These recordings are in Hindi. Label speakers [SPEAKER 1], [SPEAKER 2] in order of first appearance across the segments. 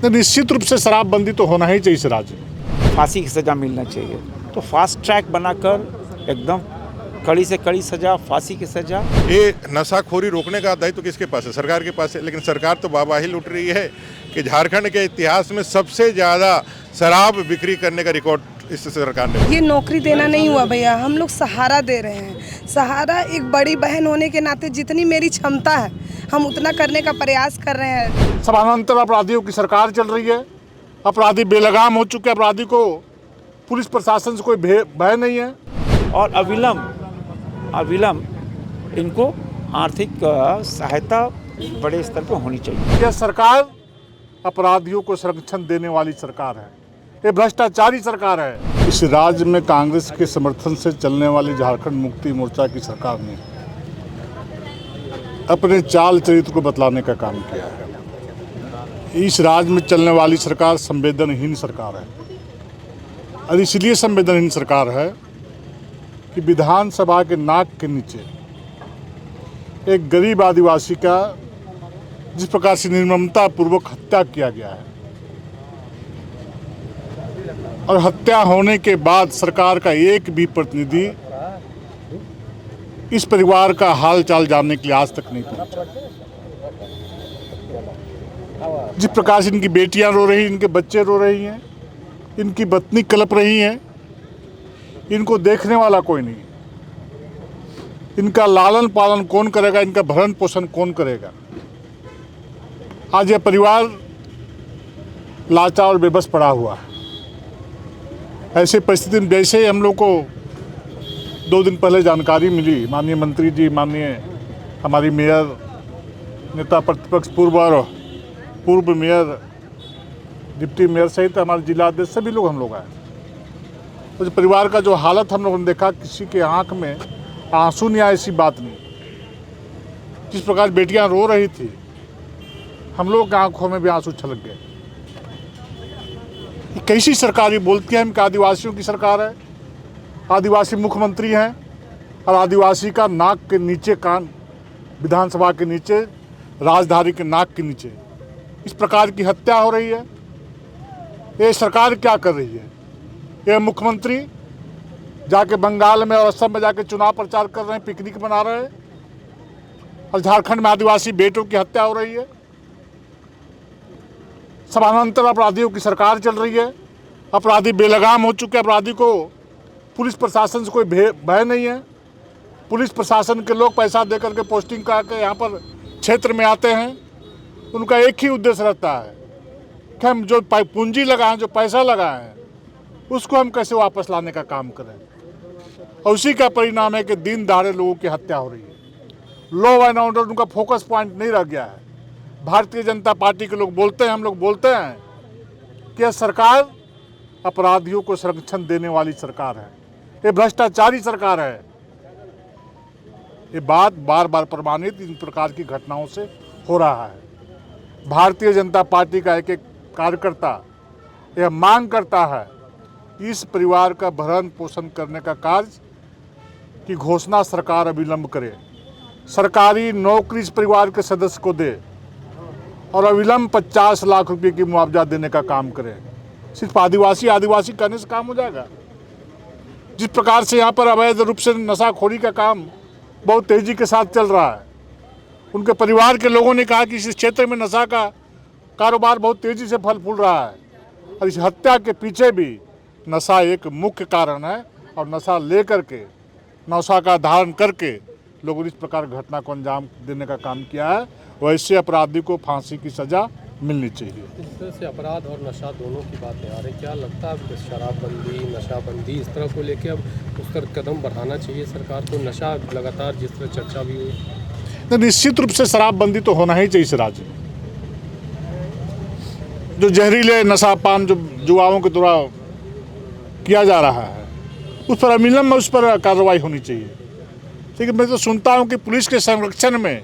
[SPEAKER 1] तो निश्चित रूप से शराबबंदी तो होना ही चाहिए इस राज्य में।
[SPEAKER 2] फांसी की सज़ा मिलना चाहिए। तो फास्ट ट्रैक बनाकर एकदम कड़ी से कड़ी सज़ा, फांसी की सज़ा।
[SPEAKER 3] ये नशाखोरी रोकने का दायित्व किसके पास है? सरकार के पास है। लेकिन सरकार तो वाहवाही लूट रही है कि झारखंड के इतिहास में सबसे ज़्यादा शराब बिक्री करने का रिकॉर्ड इस सरकार ने।
[SPEAKER 4] ये नौकरी देना नहीं हुआ भैया, हम लोग सहारा दे रहे हैं। सहारा एक बड़ी बहन होने के नाते जितनी मेरी क्षमता है हम उतना करने का प्रयास कर रहे हैं।
[SPEAKER 1] समानांतर अपराधियों की सरकार चल रही है। अपराधी बेलगाम हो चुके, अपराधी को पुलिस प्रशासन से कोई भय नहीं है।
[SPEAKER 2] और अविलंब इनको आर्थिक सहायता बड़े स्तर पर होनी चाहिए।
[SPEAKER 1] यह सरकार अपराधियों को संरक्षण देने वाली सरकार है। ये भ्रष्टाचारी सरकार है। इस राज्य में कांग्रेस के समर्थन से चलने वाली झारखंड मुक्ति मोर्चा की सरकार ने अपने चाल चरित्र को बतलाने का काम किया है। इस राज्य में चलने वाली सरकार संवेदनहीन सरकार है। और इसलिए संवेदनहीन सरकार है कि विधानसभा के नाक के नीचे एक गरीब आदिवासी का जिस प्रकार से निर्ममतापूर्वक हत्या किया गया है और हत्या होने के बाद सरकार का एक भी प्रतिनिधि इस परिवार का हाल चाल जानने के लिए आज तक नहीं पहुंचा। जिस प्रकार से इनकी बेटियां रो रही, इनके बच्चे रो रही हैं, इनकी पत्नी कलप रही हैं, इनको देखने वाला कोई नहीं। इनका लालन पालन कौन करेगा? इनका भरण पोषण कौन करेगा? आज यह परिवार लाचार और बेबस पड़ा हुआ है। ऐसी परिस्थिति में जैसे हम लोग को 2 दिन पहले जानकारी मिली, माननीय मंत्री जी, माननीय हमारी मेयर, नेता प्रतिपक्ष पूर्व मेयर, डिप्टी मेयर सहित हमारे जिला अध्यक्ष सभी लोग हम लोग आए। उस परिवार का जो हालत हम लोगों ने देखा, किसी के आंख में आंसू नहीं आए, ऐसी बात नहीं। जिस प्रकार बेटियां रो रही थी, हम लोग की आंखों में भी आंसू छलक गए। कैसी सरकार ये बोलती है हम कि आदिवासियों की सरकार है, आदिवासी मुख्यमंत्री हैं और आदिवासी का नाक के नीचे कान, विधानसभा के नीचे, राजधानी के नाक के नीचे इस प्रकार की हत्या हो रही है। ये सरकार क्या कर रही है? ये मुख्यमंत्री जाके बंगाल में और असम में जाके चुनाव प्रचार कर रहे हैं, पिकनिक मना रहे हैं, और झारखंड में आदिवासी बेटों की हत्या हो रही है। समानांतर अपराधियों की सरकार चल रही है। अपराधी बेलगाम हो चुके, अपराधी को पुलिस प्रशासन से कोई भय नहीं है। पुलिस प्रशासन के लोग पैसा दे करके पोस्टिंग करा के यहाँ पर क्षेत्र में आते हैं। उनका एक ही उद्देश्य रहता है कि हम जो पूंजी लगाएं, जो पैसा लगाएं, उसको हम कैसे वापस लाने का काम करें। और उसी का परिणाम है कि दिन दहाड़े लोगों की हत्या हो रही है। लॉ एंड ऑर्डर उनका फोकस पॉइंट नहीं रह गया है। भारतीय जनता पार्टी के लोग बोलते हैं, हम लोग बोलते हैं कि यह सरकार अपराधियों को संरक्षण देने वाली सरकार है। ये भ्रष्टाचारी सरकार है। ये बात बार बार प्रमाणित इन प्रकार की घटनाओं से हो रहा है। भारतीय जनता पार्टी का एक एक कार्यकर्ता यह मांग करता है कि इस परिवार का भरण पोषण करने का कार्य की घोषणा सरकार अविलंब करे, सरकारी नौकरी इस परिवार के सदस्य को दे और अविलंब 50 लाख रुपए की मुआवजा देने का काम करे। सिर्फ आदिवासी करने से काम हो जाएगा? जिस प्रकार से यहाँ पर अवैध रूप से नशाखोरी का काम बहुत तेजी के साथ चल रहा है, उनके परिवार के लोगों ने कहा कि इस क्षेत्र में नशा का कारोबार बहुत तेजी से फल फूल रहा है और इस हत्या के पीछे भी नशा एक मुख्य कारण है। और नशा लेकर के, नशा का धारण करके लोगों ने इस प्रकार घटना को अंजाम देने का काम किया है। वैसे अपराधी को फांसी की सजा मिलनी चाहिए।
[SPEAKER 5] इस तरह से अपराध और नशा दोनों की बातें आ रही, क्या लगता है शराबबंदी, नशाबंदी इस तरह को लेके अब उस तरह कदम बढ़ाना चाहिए सरकार को? नशा लगातार जिस तरह चर्चा भी हुई,
[SPEAKER 1] तो निश्चित रूप से शराबबंदी तो होना ही चाहिए इस राज्य में। जो जहरीले नशापान जो युवाओं के द्वारा किया जा रहा है, उस पर अविलंब उस पर कार्रवाई होनी चाहिए। लेकिन मैं तो सुनता हूँ कि पुलिस के संरक्षण में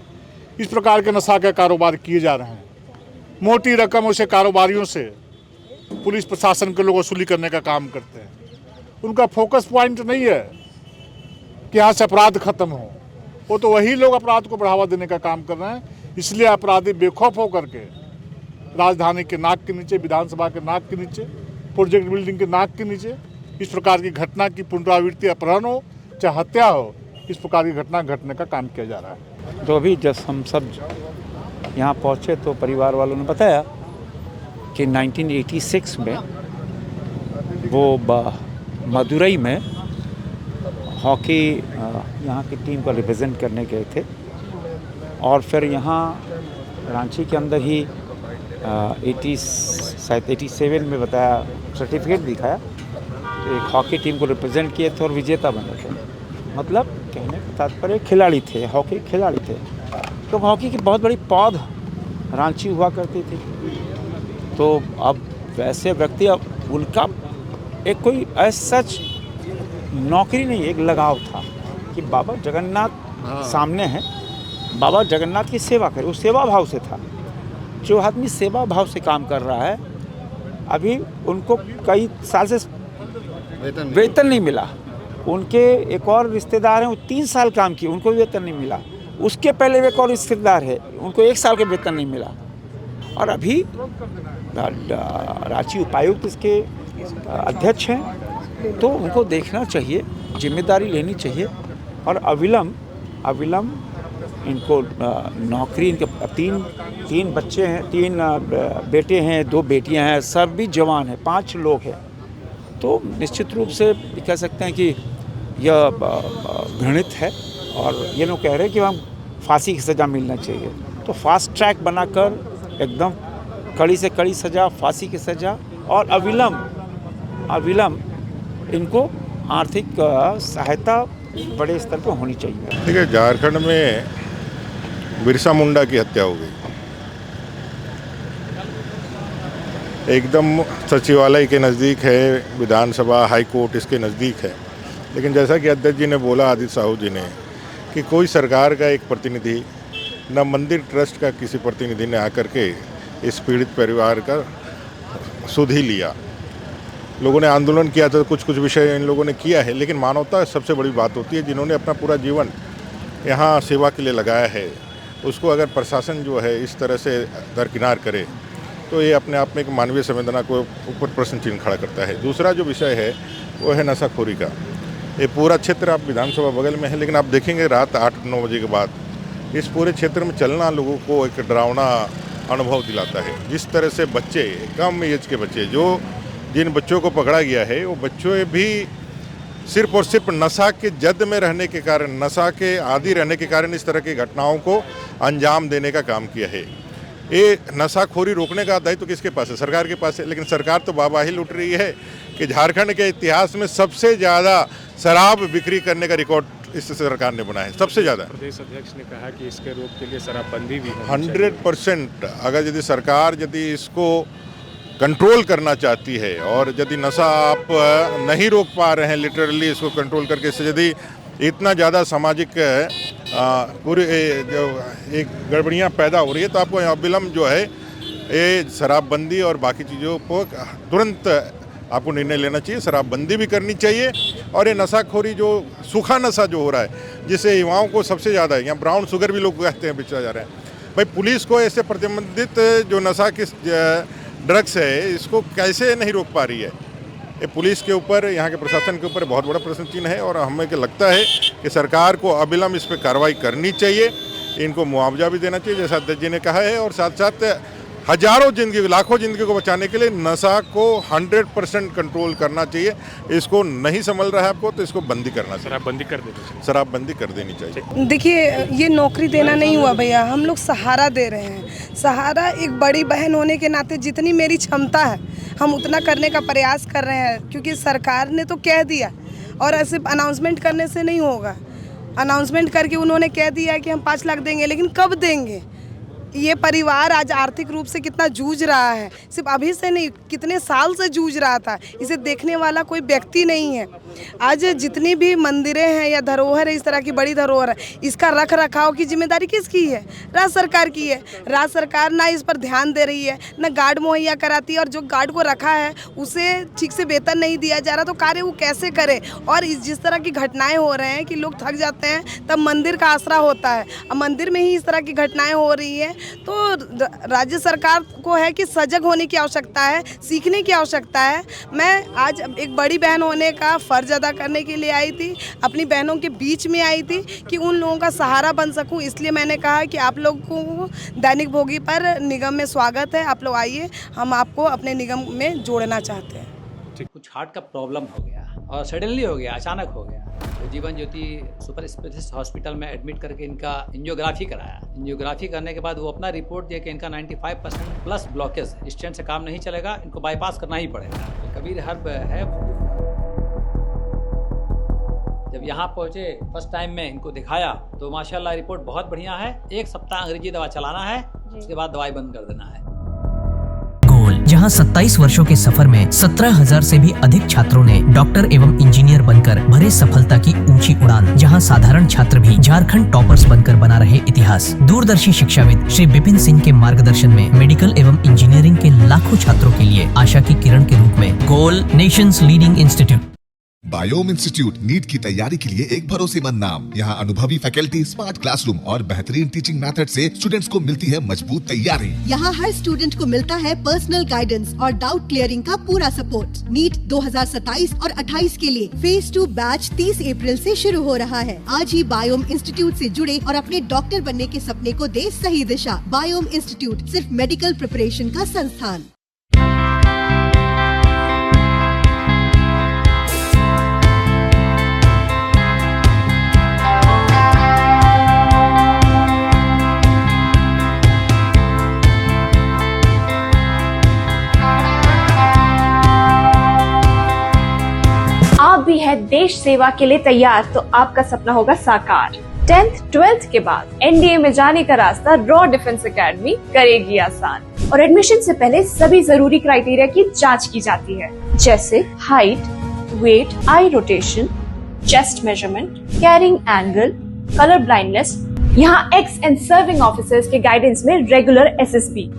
[SPEAKER 1] इस प्रकार के नशा के कारोबार किए जा रहे हैं। मोटी रकम उसे कारोबारियों से पुलिस प्रशासन के लोग वसूली करने का काम करते हैं। उनका फोकस पॉइंट नहीं है कि यहाँ से अपराध खत्म हो, वो तो वही लोग अपराध को बढ़ावा देने का काम कर रहे हैं। इसलिए अपराधी बेखौफ होकर के राजधानी के नाक के नीचे, विधानसभा के नाक के नीचे, प्रोजेक्ट बिल्डिंग के नाक के नीचे इस प्रकार की घटना की पुनरावृत्ति, अपहरण हो चाहे हत्या हो, इस प्रकार की घटना घटने का काम किया जा रहा है।
[SPEAKER 2] तो अभी जब हम सब यहाँ पहुँचे तो परिवार वालों ने बताया कि 1986 में वो मदुरई में हॉकी यहाँ की टीम को रिप्रेजेंट करने गए थे और फिर यहाँ रांची के अंदर ही 87 में बताया, सर्टिफिकेट दिखाया तो एक हॉकी टीम को रिप्रेजेंट किए थे और विजेता बने थे। मतलब कहने का तात्पर्य खिलाड़ी थे, हॉकी खिलाड़ी थे। तो हॉकी की बहुत बड़ी पौध रांची हुआ करती थी। तो अब वैसे व्यक्ति, अब उनका एक कोई ऐसा सच नौकरी नहीं, एक लगाव था कि बाबा जगन्नाथ सामने है, बाबा जगन्नाथ की सेवा करे, उस सेवा भाव से था। जो आदमी सेवा भाव से काम कर रहा है, अभी उनको कई साल से वेतन नहीं मिला। उनके एक और रिश्तेदार हैं, वो 3 साल काम किए, उनको वेतन नहीं मिला। उसके पहले एक और रिश्तेदार है, उनको 1 साल के वेतन नहीं मिला। और अभी रांची उपायुक्त इसके अध्यक्ष हैं, तो उनको देखना चाहिए, जिम्मेदारी लेनी चाहिए और अविलंब इनको नौकरी, इनके तीन बच्चे हैं, 3 बेटे हैं, 2 बेटियां हैं, सब भी जवान हैं, 5 लोग हैं। तो निश्चित रूप से कह सकते हैं कि यह घृणित है और ये लोग कह रहे हैं कि हम फांसी की सज़ा मिलना चाहिए। तो फास्ट ट्रैक बनाकर एकदम कड़ी से कड़ी सज़ा, फांसी की सज़ा और अविलंब इनको आर्थिक सहायता बड़े स्तर पर होनी चाहिए।
[SPEAKER 3] देखिए, झारखंड में बिरसा मुंडा की हत्या हो गई, एकदम सचिवालय के नज़दीक है, विधानसभा, हाई कोर्ट इसके नज़दीक है। लेकिन जैसा कि अध्यक्ष जी ने बोला, आदित्य साहू जी ने, कि कोई सरकार का एक प्रतिनिधि, न मंदिर ट्रस्ट का किसी प्रतिनिधि ने आकर के इस पीड़ित परिवार का सुध ही लिया। लोगों ने आंदोलन किया था, कुछ विषय इन लोगों ने किया है, लेकिन मानवता सबसे बड़ी बात होती है। जिन्होंने अपना पूरा जीवन यहाँ सेवा के लिए लगाया है, उसको अगर प्रशासन जो है इस तरह से दरकिनार करे तो ये अपने आप में एक मानवीय संवेदना को ऊपर प्रश्न चिन्ह खड़ा करता है। दूसरा जो विषय है वो है नशाखोरी का। ये पूरा क्षेत्र, आप विधानसभा बगल में है, लेकिन आप देखेंगे रात 8-9 बजे के बाद इस पूरे क्षेत्र में चलना लोगों को एक डरावना अनुभव दिलाता है। जिस तरह से बच्चे, कम एज के बच्चे, जिन बच्चों को पकड़ा गया है, वो बच्चों भी सिर्फ और सिर्फ नशा के जद में रहने के कारण, नशा के आदी रहने के कारण इस तरह की घटनाओं को अंजाम देने का काम किया है। ये नशाखोरी रोकने का दायित्व तो किसके पास है? सरकार के पास है। लेकिन सरकार तो बाबा ही लूट रही है कि झारखंड के इतिहास में सबसे ज़्यादा शराब बिक्री करने का रिकॉर्ड इस सरकार ने बनाया है, सबसे ज़्यादा।
[SPEAKER 5] प्रदेश अध्यक्ष ने कहा कि इसके रोक के लिए शराबबंदी भी
[SPEAKER 3] 100%। अगर यदि सरकार इसको कंट्रोल करना चाहती है और यदि नशा आप नहीं रोक पा रहे हैं, लिटरली इसको कंट्रोल करके, इससे यदि इतना ज़्यादा सामाजिक पूरे जो एक गड़बड़ियाँ पैदा हो रही है, तो आपको अविलंब जो है ये शराबबंदी और बाकी चीज़ों पर तुरंत आपको निर्णय लेना चाहिए। शराबबंदी भी करनी चाहिए और ये नशाखोरी, जो सूखा नशा जो हो रहा है, जिससे युवाओं को सबसे ज़्यादा, यहाँ ब्राउन शुगर भी लोग कहते हैं, बेचा जा रहा है। भाई, पुलिस को ऐसे प्रतिबंधित जो नशा की ड्रग्स है, इसको कैसे नहीं रोक पा रही है? ये पुलिस के ऊपर, यहाँ के प्रशासन के ऊपर बहुत बड़ा प्रश्न चिन्ह है और हमें लगता है कि सरकार को अविलंब इस पर कार्रवाई करनी चाहिए, इनको मुआवजा भी देना चाहिए जैसा अध्यक्ष जी ने कहा है, और साथ साथ हजारों जिंदगी, लाखों जिंदगी को बचाने के लिए नशा को 100% कंट्रोल करना चाहिए। इसको नहीं संभल रहा है आपको, तो इसको बंदी करना चाहिए, शराबबंदी कर देनी चाहिए।
[SPEAKER 4] देखिए, ये नौकरी देना नहीं हुआ भैया, हम लोग सहारा दे रहे हैं। सहारा एक बड़ी बहन होने के नाते जितनी मेरी क्षमता है हम उतना करने का प्रयास कर रहे हैं, क्योंकि सरकार ने तो कह दिया और ऐसे अनाउंसमेंट करने से नहीं होगा। अनाउंसमेंट करके उन्होंने कह दिया कि हम 5 लाख देंगे, लेकिन कब देंगे? ये परिवार आज आर्थिक रूप से कितना जूझ रहा है, सिर्फ अभी से नहीं, कितने साल से जूझ रहा था। इसे देखने वाला कोई व्यक्ति नहीं है। आज जितनी भी मंदिरें हैं या धरोहर है, इस तरह की बड़ी धरोहर है, इसका रख रखाव की जिम्मेदारी किसकी है? राज्य सरकार की है। राज्य सरकार ना इस पर ध्यान दे रही है, ना गार्ड मुहैया कराती है, और जो गार्ड को रखा है उसे ठीक से वेतन नहीं दिया जा रहा, तो कार्य वो कैसे करे? और जिस तरह की घटनाएं हो रहे हैं कि लोग थक जाते हैं, तब मंदिर का आसरा होता है। अब मंदिर में ही इस तरह की घटनाएं हो रही है, तो राज्य सरकार को है कि सजग होने की आवश्यकता है, सीखने की आवश्यकता है। मैं आज एक बड़ी बहन होने का फ़र्ज अदा करने के लिए आई थी, अपनी बहनों के बीच में आई थी कि उन लोगों का सहारा बन सकूं, इसलिए मैंने कहा कि आप लोग को दैनिक भोगी पर निगम में स्वागत है, आप लोग आइए, हम आपको अपने निगम में जोड़ना चाहते हैं।
[SPEAKER 6] कुछ हार्ट का प्रॉब्लम हो गया और सडनली हो गया, अचानक हो गया, तो Jeevan Jyoti super specialist hospital में एडमिट करके इनका एंजियोग्राफी कराया। एंजियोग्राफी करने के बाद वो अपना रिपोर्ट दिया कि इनका 95% प्लस ब्लॉकेज, स्टेंट से काम नहीं चलेगा, इनको बाईपास करना ही पड़ेगा। तो कबीर हर्ब है, जब यहाँ पहुँचे फर्स्ट टाइम में इनको दिखाया तो माशाल्लाह रिपोर्ट बहुत बढ़िया है। 1 सप्ताह अंग्रेजी दवा चलाना है, उसके बाद दवाई बंद कर देना है।
[SPEAKER 7] जहां 27 वर्षों के सफर में 17,000 से भी अधिक छात्रों ने डॉक्टर एवं इंजीनियर बनकर भरे सफलता की ऊंची उड़ान, जहां साधारण छात्र भी झारखंड टॉपर्स बनकर बना रहे इतिहास। दूरदर्शी शिक्षाविद श्री विपिन सिंह के मार्गदर्शन में मेडिकल एवं इंजीनियरिंग के लाखों छात्रों के लिए आशा की किरण के रूप में Goal nation's leading institute.
[SPEAKER 8] Biome institute NEET की तैयारी के लिए एक भरोसेमंद नाम। यहाँ अनुभवी फैकल्टी, स्मार्ट क्लासरूम और बेहतरीन टीचिंग मेथड से स्टूडेंट्स को मिलती है मजबूत तैयारी।
[SPEAKER 9] यहाँ हर स्टूडेंट को मिलता है पर्सनल गाइडेंस और डाउट क्लियरिंग का पूरा सपोर्ट। नीट 2027 और 28 के लिए फेज 2 बैच 30 अप्रैल से शुरू हो रहा है। आज ही बायोम इंस्टीट्यूट से जुड़े और अपने डॉक्टर बनने के सपने को दे सही दिशा। बायोम इंस्टीट्यूट सिर्फ मेडिकल प्रिपरेशन का संस्थान।
[SPEAKER 10] आप भी है देश सेवा के लिए तैयार तो आपका सपना होगा साकार। 10th 12th के बाद एनडीए में जाने का रास्ता रॉ डिफेंस एकेडमी करेगी आसान। और एडमिशन से पहले सभी जरूरी क्राइटेरिया की जांच की जाती है, जैसे height, weight, eye rotation, chest measurement, carrying angle, colour blindness. यहाँ एक्स एंड सर्विंग ऑफिसर्स के गाइडेंस में रेगुलर एसएसबी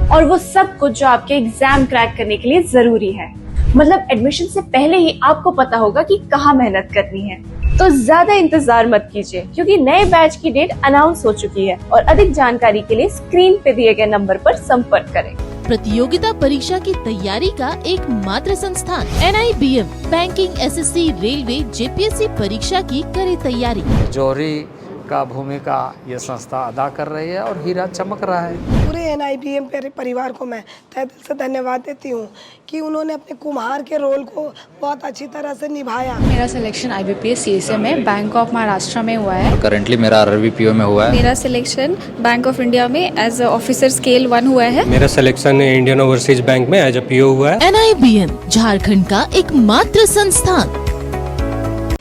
[SPEAKER 10] और वो सब कुछ जो आपके एग्जाम क्रैक करने के लिए जरूरी है। मतलब एडमिशन से पहले ही आपको पता होगा कि कहाँ मेहनत करनी है। तो ज्यादा इंतजार मत कीजिए, क्योंकि नए बैच की डेट अनाउंस हो चुकी है और अधिक जानकारी के लिए स्क्रीन पे दिए गए नंबर पर संपर्क करें।
[SPEAKER 11] प्रतियोगिता परीक्षा की तैयारी का एकमात्र संस्थान NIBM banking, SSC, railway, JPSC परीक्षा की करे तैयारी।
[SPEAKER 12] जौहरी का भूमिका ये संस्था अदा कर रही है और हीरा चमक रहा है।
[SPEAKER 4] पूरे NIBM परिवार को मैं तहे दिल से धन्यवाद देती हूँ कि उन्होंने अपने कुम्हार के रोल को बहुत अच्छी तरह से निभाया।
[SPEAKER 13] मेरा सिलेक्शन IBPS CSA में बैंक ऑफ महाराष्ट्र में हुआ है।
[SPEAKER 12] करंटली मेरा RRBPO में हुआ है।
[SPEAKER 13] मेरा सिलेक्शन बैंक ऑफ इंडिया में एज ऑफिसर स्केल 1 हुआ है।
[SPEAKER 5] मेरा सिलेक्शन इंडियन ओवरसीज बैंक में एज PO हुआ है।
[SPEAKER 11] NIBM झारखंड का एकमात्र संस्थान।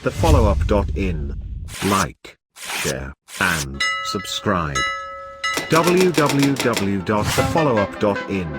[SPEAKER 14] thefollowup.in like, share and subscribe. www.thefollowup.in